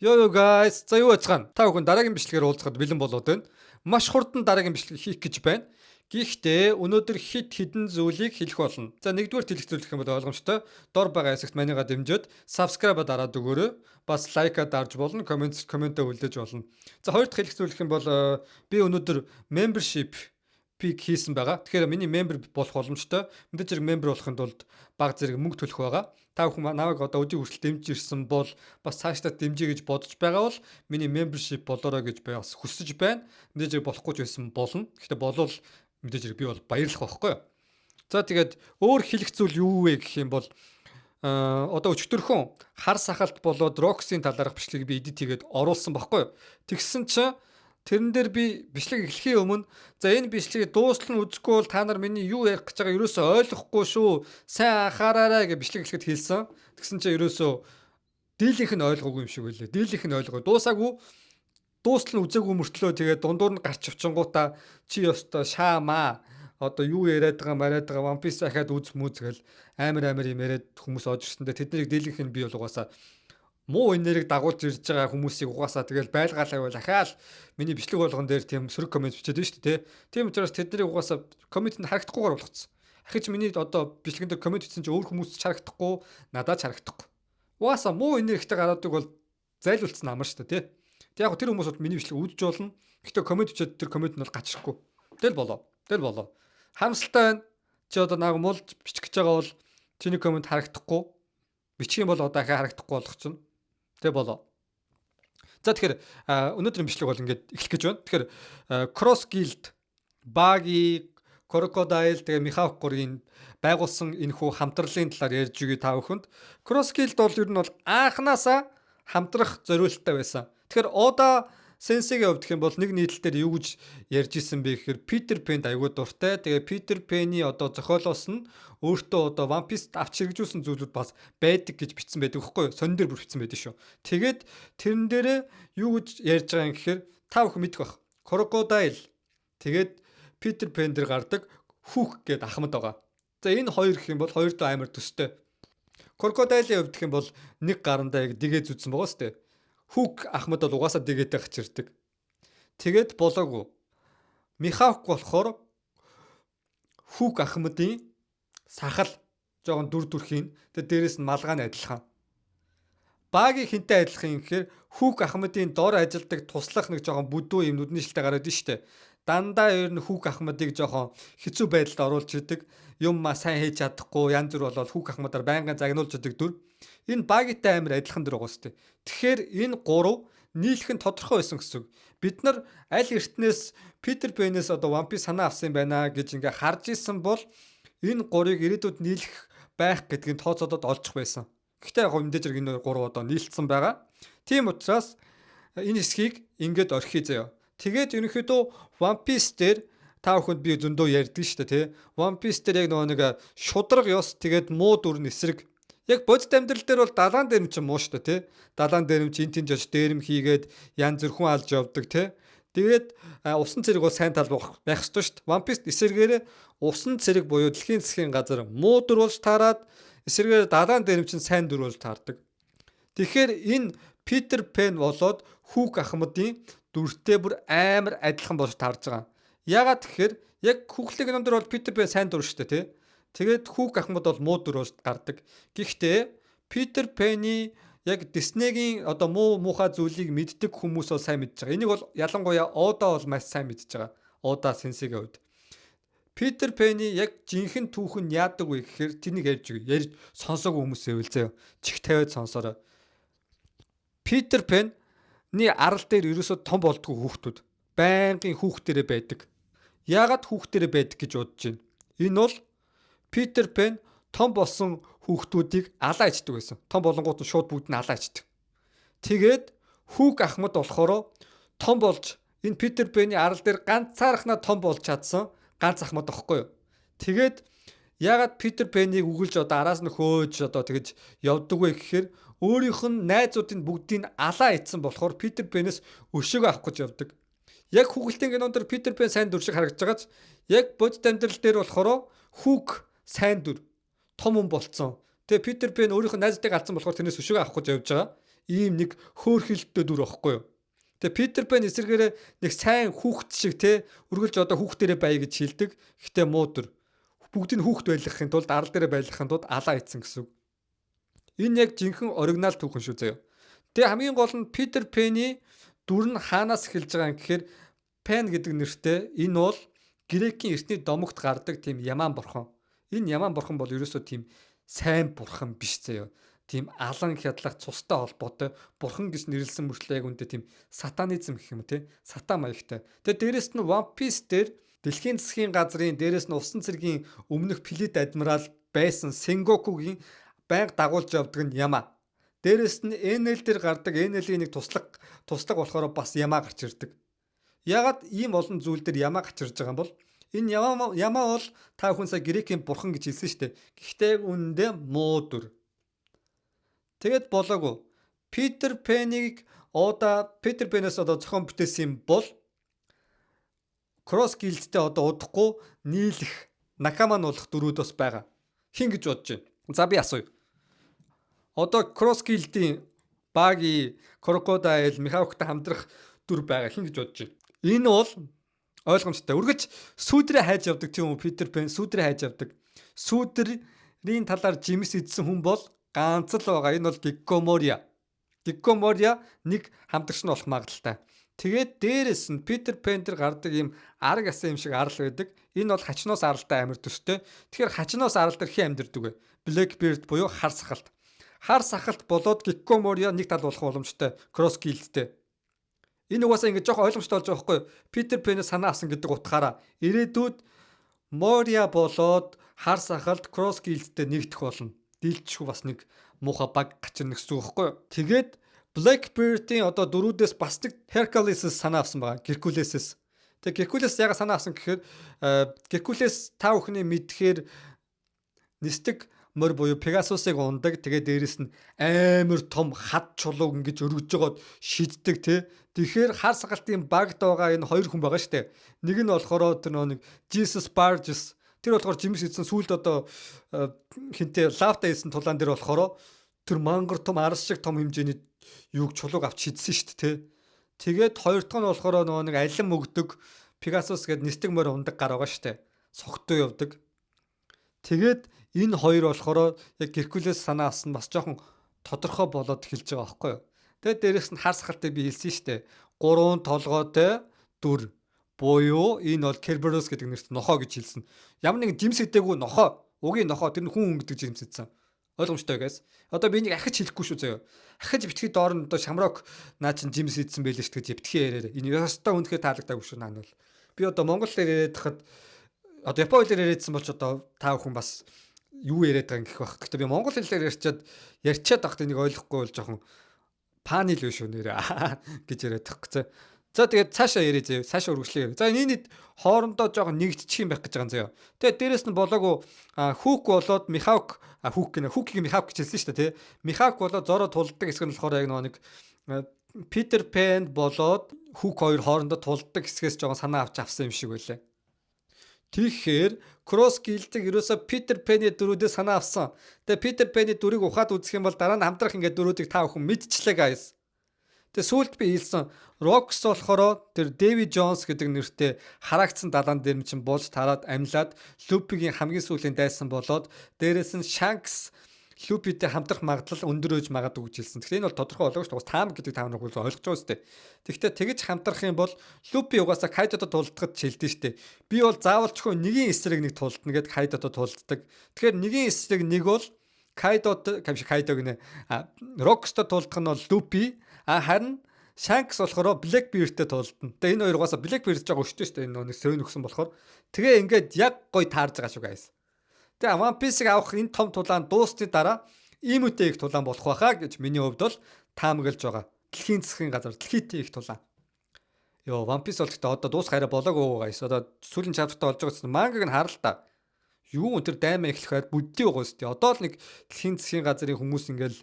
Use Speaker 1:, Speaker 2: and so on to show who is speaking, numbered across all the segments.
Speaker 1: Yo guys, за юу яцгаана? Та бүхэн дараагийн бичлэгээр уулзахад бэлэн болоод байна. Маш хурдан дараагийн бичлэг хийх гэж байна. Гэхдээ өнөөдөр хідэн зүйлийг хэлэх болно. За нэгдүгээр хэлэх зүйл гэх юм бол ойлгомжтой. Дор байгаа хэсэгт манийга дэмжиж subscribe дараад өгөөрэй. Бас лайка дарж болно, комментээ үлдээж болно. За хоёр дахь хэлэх зүйл гэх юм бол би өнөөдөр membership пик хийсэн байгаа. Тэгэхээр миний member болох боломжтой. Мэдээж хэрэг member болохын тулд бага зэрэг мөнгө төлөх байгаа. Та бүхэн намайг одоо өдний хүртэл дэмжиж ирсэн бол бас цаашдаа дэмжиж гэж бодож байгаа бол миний membership болоорой гэж бас хүсэж байна. Мэдээж хэрэг болохгүй ч байсан болно. Гэхдээ болвол мэдээж хэрэг би бол баярлах байхгүй юу. За тэгээд өөр хэлэх зүйл юу вэ гэх юм бол одоо өчтөрхөн хар сахалт болоод Roxy-ийн талаарх бичлэгийг би edit хийгээд оруулсан байхгүй юу. Тэгсэн чинь тэрэн дээр би бичлэг эхлэхийн өмнө за энэ бичлэгийг дуустал нь үзэхгүй бол та нар миний юу ярих гэж байгааг ерөөсөө ойлгохгүй шүү. Сайн анхаараарай гэж бичлэг эхлэхэд хэлсэн. Тэгсэн чинь ерөөсөө дийлийнх нь ойлгоогүй юм шиг байлээ. Дийлийнх нь ойлгоо. Дуусаагүй. Дуустал нь үзээгүй мөртлөө тэгээд дундуур нь гарч авчингуудаа чи ёстой шаамаа. Одоо юу яриад байгаа One Piece ахаад үз мүзгэл амар юм яриад хүмүүс оож ирсэндээ тэднийг дийлийнх нь би бол угаасаа муу энергийг дагуулж ирж байгаа хүмүүсийг угаасаа тэгэл байлгаалаа байл ахаал миний бичлэг болгон дээр тийм сөрөг комент бичээд байна шүү дээ. Тийм учраас тэднийг угаасаа комментэнд харагдахгүйгээр болгоцсон. Ахиж миний одоо бичлэгэн дээр комент бичсэн чинь өөр хүмүүс ч харагдахгүй, надад ч харагдахгүй. Угаасаа муу энергитэй гараадаг бол зайлуулсан амар шүү дээ, тий. Тэг яг тэр хүмүүс бол миний бичлэг үзэж болно. Гэхдээ комент бичээд тэр комент нь бол гачрахгүй. Тэгэл болоо. Харамсалтай байна. Чи одоо нэг муулж бичих гэж байгаа бол чиний комент харагдахгүй. Бичих юм бол одоо ахаа харагдахгүй болох чинь. Тэг болоо. За тэгэхээр өнөөдрийн бичлэг бол ингээд эхлэх гэж байна. Тэгэхээр Cross Guild, Buggy, Crocodile тэгээ Mihawk-ийн байгуулсан энэхүү хамтралын талаар ярьж өгье та бүхэнд. Cross Guild бол ер нь бол анханасаа хамтрах зориулттай байсан. Тэгэхээр Oda Sensei-гийн хувьд гэх юм бол нэг нийтлэлээр юу гэж ярьж исэн бэ гэхээр Peter Pan аягүй дуртай. Тэгээ Peter Pan-ы одоо зохиолоос нь өөртөө одоо One Piece авч хэрэгжүүлсэн зүйлүүд бас байдаг гэж бичсэн байдаг байхгүй юу? Сонин дээр бүр бичсэн байдаг шүү. Тэгээд тэрэн дээрээ юу гэж ярьж байгаа юм гэхээр та бүхэн мэдэх бах. Crocodile тэгээд Peter Pan дээр гардаг Hook гэдэг ахмад байгаа. За энэ хоёр гэх юм бол хоёрдоо амар төстэй. Crocodile-ийн хувьд гэх юм бол нэг гарандаа яг дэгээ зүтсэн байгаа сте. Hook ахмад бол угаасаа дэгээтэй гачирдаг. Тэгээд болоогүй. Mihawk болохоор Hook ахмадын сахал жоохон дүрхийн. Тэгээд дээрэс нь малгайны адилхан. Багийн хинтэй адилхан юм гэхээр Hook ахмадын дор ажилдаг туслах нэг жоохон бүдүү юм нүдний шилтэй гараад нь штэ. Дандаа ер нь Hook ахмадыг жоохон хэцүү байдалд оруулж идэг. Юм сайн хийж чадахгүй янз бүр болоод Hook ахмадаар байнгын загнуулж идэг дүр. Энэ багитай амар адилхан дэр байгаа сте. Тэгэхээр энэ гурав нийлэх нь тодорхой байсан гэсэн үг. Бид нар аль эртнээс Peter Pan-ээс одоо One Piece санаа авсан юм байна гэж ингээ харж исэн бол энэ гурыг ирээдүйд нийлэх байх гэдгийг тооцоодод олчих байсан. Гэхдээ яг мэдээж хэрэг энэ гурав одоо нийлцсэн байгаа. Тийм учраас энэ хэсгийг ингээд орхий заяа. Тэгээд ерөнхийдөө One Piece дээр та бүхэнд би зөндөө ярьдаг шүү дээ, тий. One Piece дээр яг нэг шудраг ёс тэгээд муу дүр эсрэг. Яг бодит амьдрал дээр бол далаан дээрм чинь муу шүү дээ, тий. Далаан дээрм чинь тэн жож дээрм хийгээд янз бүр хүн алж явдаг, тий. Тэгээд усан цэрэг бол сайн тал байх ёстой шүү дээ. One Piece эсэргээрээ усан цэрэг буюу дэлхийн засгийн газар муу дүр болж таарад эсэргээр далаан дээрм чинь сайн дүр болж таардаг. Тэгэхээр энэ Peter Pan болоод Hook ахмадын дүртэй бүр амар адилхан болж таарж байгаа. Ягаад тэгэхээр яг хүүхлэг номдор бол Peter Pan сайн дур шүү дээ, тий. Тэгээд Hook ахмад бол муу дур болж гардаг. Гэхдээ Peter Pan-ы яг Disney-гийн одоо муухай зүйлийг мэддэг хүмүүс бол сайн мэдж байгаа. Энийг бол ялангуяа Oda бол маш сайн мэдж байгаа. Oda Sensei-гийн хувьд. Peter Pan-ы яг жинхэнэ түүхэн яадаг вэ гэхээр тэнийг ярьж сонсоогүй хүмүүс байвал заяа. Чих тавиад сонсороо. Peter Pan-ны арал дээр ерөөсөө том болдгоо хүүхдүүд байнгын хүүхдэрээ байдаг. Яагаад хүүхдэрээ байдаг гэж бодож байна? Энэ бол Peter Pan том болсон хүүхдүүдийг алаа ичдэг байсан. Том болонгууд нь шууд бүгд нь алаа ичдэг. Тэгээд Hook ахмад болохоор том болж энэ Peter Pan-ы арал дээр ганцаархнаа том болж чадсан ганц ахмад байхгүй юу? Тэгээд яагаад Peter Pan-ыг үгэлж одоо араас нь хөөж одоо тэгэж явдаг вэ гэхээр өөрийнх нь найзуудын бүгдийг алаа ицсэн болохоор Peter Pan-ээс өшөөгөө авах гэж явдаг. Яг хүүхэлдэйн кинонд Peter Pan сайн дүр шиг харагдаж байгааз яг бодит амьдрал дээр болохоор Hook сайн дүр том хүн болцсон. Тэгээ Peter Pan өөрийнх нь найзтайг алдсан болохоор тэрнээс өшөөгөө авах гэж явж байгаа. ийм нэг хөөрхөлтөд дүр واخгүй юу. Тэгээ Питер Пен эсэргээрээ нэг сайн хүүхэд шиг те үргэлж одоо хүүхдэрээ бай гэж хэлдэг. Гэхдээ муу дүр. Бүгдийг хүүхэд байлгахын тулд арал дээрээ байлгахын тулд алаа ийцэн гэсэн үг. Энэ яг жинхэнэ оригинал түүхэн шүү заяа. Тэгээ хамгийн гол нь Питер Пений дүр нь хаанаас эхэлж байгаа юм гэхээр Пен гэдэг нэртэй энэ бол Грекийн эртний домогт гардаг тийм ямаан бурхан. Энэ ямаан бурхан бол ерөөсөө тийм сайн бурхан биш заяа. Тийм алан хядлах цустай холбоотой бурхан гэж нэрлсэн мөртлөө яг үүндээ тийм сатанизм гэх юм те сатан маягтай. Тэгээ дээрэс нь One Piece дээр дэлхийн засгийн газрын дээрэс нь усан цэргийн өмнөх Флит адмирал байсан Сенгокугийн байнга дагуулж явдаг нь Яма. Дээрэс нь Enel дээр гардаг Enel-ийн нэг туслаг болохоор бас Яма гарч ирдэг. Ягаад ийм олон зүйл дээр Яма гарч ирж байгаа юм бол энэ Яма бол та бүхэн сая Грекийн бурхан гэж хэлсэн шүү дээ. Гэхдээ үүндээ муу дүр. Тэгэд болоогүй. Питер Пенээс одоо зохион бүтээсэн юм бол Cross Guild-тэй одоо удахгүй нийлэх Накама нь болох дөрүүд бас байгаа. Хин гэж бодож байна. За би асууя. Одоо Cross Guild-ийн Баги, Crocodile, Mihawk-тай хамтрах дүр байгаа. Хин гэж бодож байна. Энэ бол ойлгомжтой. Үргэлж сүүдрээ хайж явдаг тийм үү Питер Пен сүүдрээ хайж явдаг. Сүүдрийн талаар жимс идсэн хүн бол ганц л байгаа. Энэ бол Гиккомория. Гиккомория нэг хамтрагч нь болох магадaltaй. Тэгээд дээрэс нь Питер Пен дээр гардаг ийм арга асан юм шиг арал байдаг. Энэ бол хачноос аралтай амир төстэй. Тэгэхээр хачноос арал дээр хэн амьдэрдэг вэ? Blackbeard буюу хар сахалт. Хар сахалт болоод Гиккомория нэг тал болох боломжтой. Cross Guild-тэй. Энэ угаасаа ингэж жоох ойлгомжтой болж байгаа байхгүй юу? Питер Пенээс санаа авсан гэдэг утгаараа ирээдүйд Мория болоод хар сахалт Cross Guild-тэй нэгдэх болно. Дийлчгүй бас нэг муухай баг гачирна гэсэн үг байхгүй юу? Тэгээд Blackbeard-ийн одоо дөрүүдээс бас нэг Hercules-с санаа авсан байгаа. Геркулесээс. Тэгээ Геркулес яга санаа авсан гэхээр Геркулес та бүхний мэдхээр нисдэг мөр буюу Pegasus-ыг ундаг. Тэгээ дээрэс нь амар том хад чулууг ингэж өргөж жогоод шиддэг тий. Тэгэхээр хар сагалтын багт байгаа энэ хоёр хүн байгаа штэ. Нэг нь болохоор тэр нэг Jesus Barges тэр болохоор жимс идсэн сүлд одоо хинтээ лавта ийсэн тулаан дээр болохоор тэр мангар том арс шиг том хэмжээний юуг чулууг авч шидсэн штэ тий. Тэгээд хоёр дахь нь болохоор нэг алим өгдөг Pegasus гэдэг нисдэг мөр ундаг гар байгаа штэ. Согтуу явдаг. Тэгээд энэ хоёр болохоор яг Геркулес санаа авсан бас жоохон тодорхой болоод эхэлж байгаа байхгүй юу. Тэгээд дээрээс нь хар сахалтай би хэлсэн шүү дээ. 3 толгойтой дүр буюу энэ бол Kerberos гэдэг нэрт нохоо гэж хэлсэн. Ямар нэгэн жимс идээгүй нохоо, угийн нохоо тэр нь хүн гэдэг жимс идсэн. Ойлгомжтой guys. Одоо би энийг ахиж хэлэхгүй шүү заяа. Ахиж битгий доор нь одоо Шамрок наа чин жимс идсэн байлээ шүү гэж битгий яриараа. Энэ ястаа үнэхээр таалагдаагүй шүү наа нь бол. Би одоо Монгол дээр яриад хахад одоо Японы хэлээр яриадсан бол ч одоо та бүхэн бас юу яриад байгаа юм гэх байх. Гэхдээ би монгол хэлээр ярьчаад байхад энийг ойлгохгүй бол жоохон панил биш шүү нэрээ гэж яриад байгаа. За тэгээд цаашаа яриа заяа. Цаашаа үргэлжлэе. За энэ хоорондоо жоохон нэгдчих юм байх гэж байгаа юм заяа. Тэгээд дээрэс нь болоогүй хүүк болоод Михавк хүүкийг Михавк гэж хэлсэн шүү дээ тий. Михавк болоод зороо тулдаг хэсэг нь болохоор яг нэг Питер Пен болоод хүүк хоёр хоорондоо тулдаг хэсгээс жоохон санаа авч авсан юм шиг байлаа. Тэгэхээр Cross Guild-ийг ерөөсө Питер Пений дөрүүдээ санаа авсан. Тэгээ Питер Пений дүрийг ухаад үзэх юм бол дараа нь хамтрах ингээд дөрүүдийг та бүхэн мэдчихлээ guys. Тэгээ сүүлд би хэлсэн Rocks болохоор тэр Дэви Джонс гэдэг нэртэй харагдсан далаан дээр чинь болж тараад амьлаад Luffy-гийн хамгийн сүүлийн дайсан болоод дээрэс нь Shanks Luffy-тэй хамтрах магадлал өндөр өж магадгүй гэж хэлсэн. Тэгэхээр энэ бол тодорхой болоогүй шүү дээ. Таам гэдэг та нар ойлгож байгаа үстэй. Тэгэхдээ тэгж хамтрах юм бол Luffy угаасаа Kaido-д тулдахад шилдэж штэ. Би бол заавалчгүй нэгийн эсрэг нэг тулдна гэд Kaido-д тулддаг. Тэгэхээр нэгийн эсрэг нэг бол Kaido-д гинэ. Rocks-д тулдах нь бол Luffy. Харин Shanks болохоор Blackbeard-тэй тулдна. Тэгээ энэ хоёр угаасаа Blackbeard жоо өштэй штэ. Энэ нэг сөрөг өгсөн болохоор. Тэгээ ингээд яг гой таарж байгаа шүү guys. Тэгээ One Piece-ийг авах энэ том тулаан дуусны дараа иймүтэй их тулаан болох байхаа гэж миний хувьд бол таамаглаж байгаа. Дэлхийн засгийн газар дэлхийдээ их тулаан. Йоо One Piece бол гэхдээ одоо дуусах хараа болоогүй guys. Одоо сүүлийн чаптертай болж байгаа гэсэн мангаг нь харал та. Юу өнтер даймаа эхлэхэд бүддий байгаа шүү дээ. Одоо л нэг дэлхийн засгийн газрын хүмүүс ингээл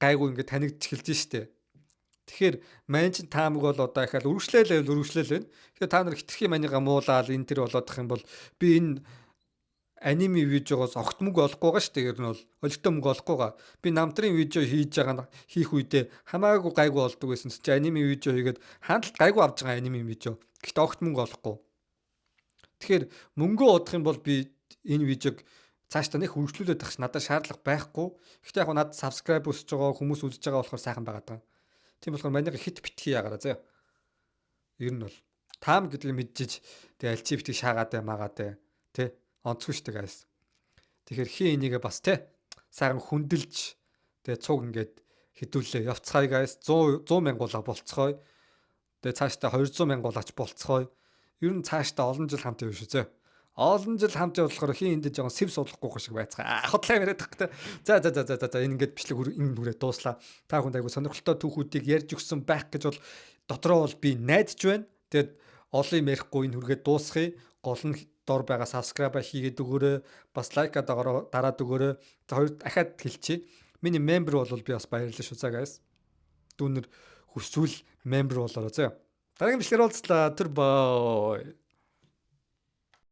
Speaker 1: гайгүй ингээд танигдчих эхэлж штэ. Тэгэхээр манчин таамаг бол одоо ихэл үргэлжлээл. Тэгэхээр та нар хитрхи манига муулаад энэ төр болоодох юм бол би энэ аними видеогоос огт мөнгө олохгүй байгаа шүү дээ. Ер нь бол олигтой мөнгө олохгүй байгаа. Би намтрын видео хийж байгаа нь хийх үедээ хамаагүй гайгүй болдог байсан чи аними видео хийгээд хандлт гайгүй авч байгаа аними видео. Гэхдээ огт мөнгө олохгүй. Тэгэхээр мөнгөө удах юм бол би энэ видеог цааш та нэг хөгжлүүлээд авах надад шаардлага байхгүй. Гэхдээ яг надад subscribe өсөж байгаа хүмүүс үзэж байгаа болохоор сайхан байгаад байгаа. Тийм болохоор манайга хит битгий яагараа заяа. Ер нь бол таам гэдгийг мэдчихэж тэгээ аль чи битгий шаагаад магаад тэ онцгүй штэ гайс. Тэгэхээр хин энийгээ бас те сайхан хүндэлж тэгээ цуг ингээд хідүүлээ явцгаая гайс 100 мянгуулаа болцгоё. Тэгээ цаашдаа 200 мянгуулаач болцгоё. Ер нь цаашдаа олон жил хамт явж шүү зэ. Олон жил хамт явуулахаар хин энд жоохон сэв суулгахгүй шиг байцгаа. Хотлоо яриад тах та. За энэ ингээд бичлэг энэ нүрээ дууслаа. Та бүхэнд айгу сонирхолтой түүхүүдийг ярьж өгсөн байх гэж бол дотроо бол би найдаж байна. Тэгээд олон юм ярихгүй энэ хүргээд дуусгая. Гол нь дор байгаа subscribe хийгээд өгөөрэй. Бас лайка дараад өгөөрэй. За хоёр дахиад хэлчихье. Миний member бол би бас баярлалаа шүү за guys. Дүүнэр хүсвэл member болоорой зөө. Дараагийн бичлэгээр уулзлаа. Тэр бай.